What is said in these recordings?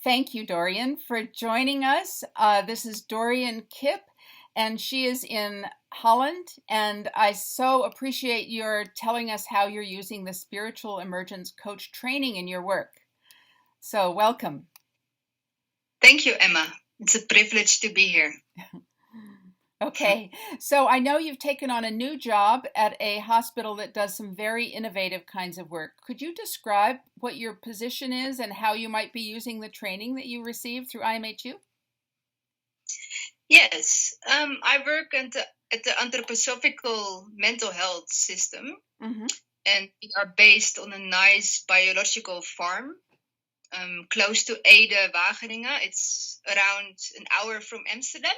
Thank you, Dorien, for joining us. This is Dorien Kip, and she is in Holland. And I so appreciate your telling us how you're using the spiritual emergence coach training in your work. So welcome. Thank you, Emma. It's a privilege to be here. Okay, so I know you've taken on a new job at a hospital that does some very innovative kinds of work. Could you describe what your position is and how you might be using the training that you received through IMHU? Yes, I work at the Anthroposophical mental health system, and we are based on a nice biological farm close to Ede, Wageningen. It's around an hour from Amsterdam.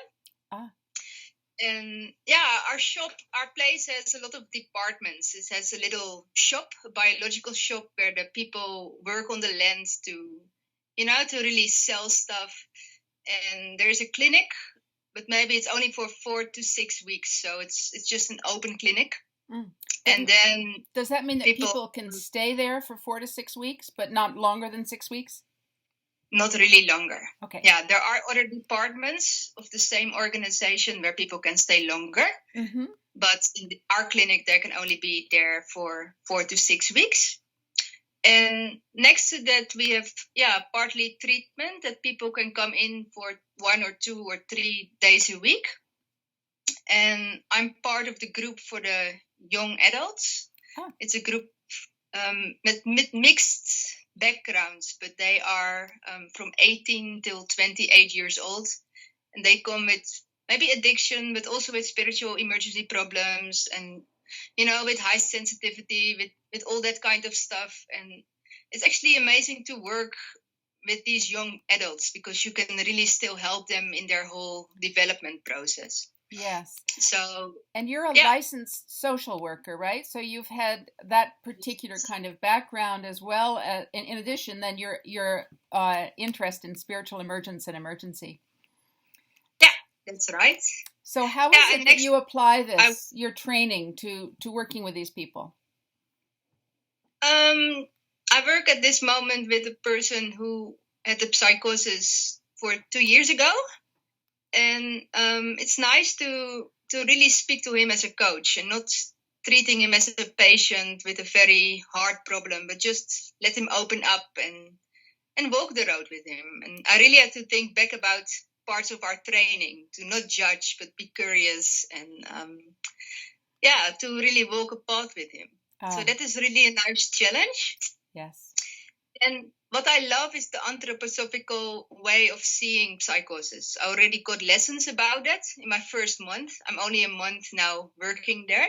And yeah, our place has a lot of departments. It has a little shop, a biological shop where the people work on the land to really sell stuff. And there's a clinic, but maybe it's only for 4 to 6 weeks. So it's just an open clinic. And then does that mean that people can stay there for 4 to 6 weeks, but not longer than 6 weeks? Not really longer. Okay. Yeah, there are other departments of the same organization where people can stay longer. But in our clinic, they can only be there for 4 to 6 weeks. And next to that, we have, partly treatment that people can come in for 1 or 2 or 3 days a week. And I'm part of the group for the young adults. It's a group with mixed backgrounds, but they are from 18 till 28 years old. And they come with maybe addiction, but also with spiritual emergency problems and, with high sensitivity, with all that kind of stuff. And it's actually amazing to work with these young adults because you can really still help them in their whole development process. Yes. So, and you're a licensed social worker, right? So you've had that particular kind of background as well. In addition, then your interest in spiritual emergence and emergency. Yeah, that's right. So how is it that you apply this, your training, to working with these people? I work at this moment with a person who had a psychosis for 2 years ago. And it's nice to really speak to him as a coach and not treating him as a patient with a very hard problem, but just let him open up and walk the road with him. And I really had to think back about parts of our training, to not judge, but be curious and, to really walk a path with him. So that is really a nice challenge. Yes. And what I love is the anthroposophical way of seeing psychosis. I already got lessons about that in my first month. I'm only a month now working there.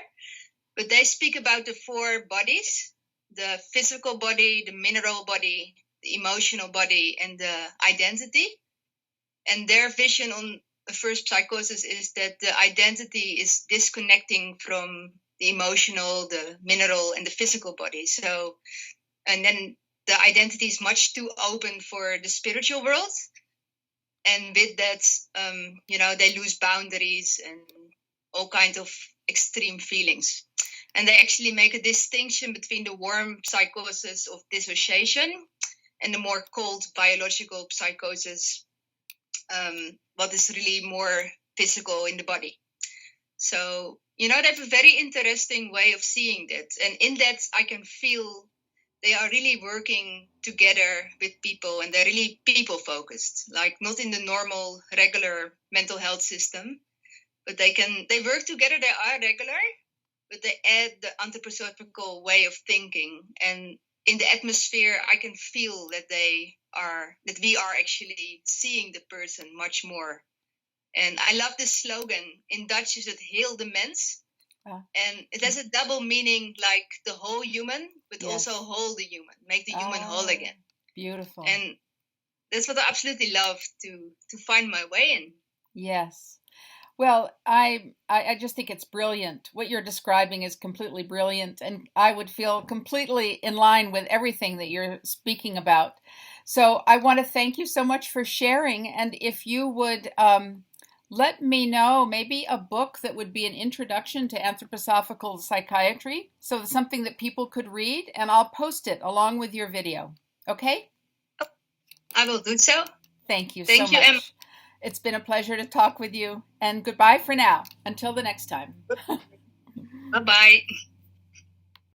But they speak about the 4 bodies: the physical body, the mineral body, the emotional body, and the identity. And their vision on the first psychosis is that the identity is disconnecting from the emotional, the mineral, and the physical body. So, and then the identity is much too open for the spiritual world. And with that, they lose boundaries and all kinds of extreme feelings. And they actually make a distinction between the warm psychosis of dissociation and the more cold biological psychosis, what is really more physical in the body. So, they have a very interesting way of seeing that. And in that, I can feel they are really working together with people, and they're really people focused, like not in the normal, regular mental health system, but they work together. They are regular, but they add the anthroposophical way of thinking. And in the atmosphere, I can feel that we are actually seeing the person much more. And I love this slogan. In Dutch is it heel de mens. And it has a double meaning, like the whole human, but also hold the human, make the human whole again. Beautiful. And that's what I absolutely love to find my way in. Yes. Well, I just think it's brilliant. What you're describing is completely brilliant, and I would feel completely in line with everything that you're speaking about. So I want to thank you so much for sharing, and if you would let me know maybe a book that would be an introduction to anthroposophical psychiatry, so something that people could read, and I'll post it along with your video. Okay? I will do so. Thank you so Thank you, much. Emma. It's been a pleasure to talk with you, and goodbye for now. Until the next time. Bye-bye.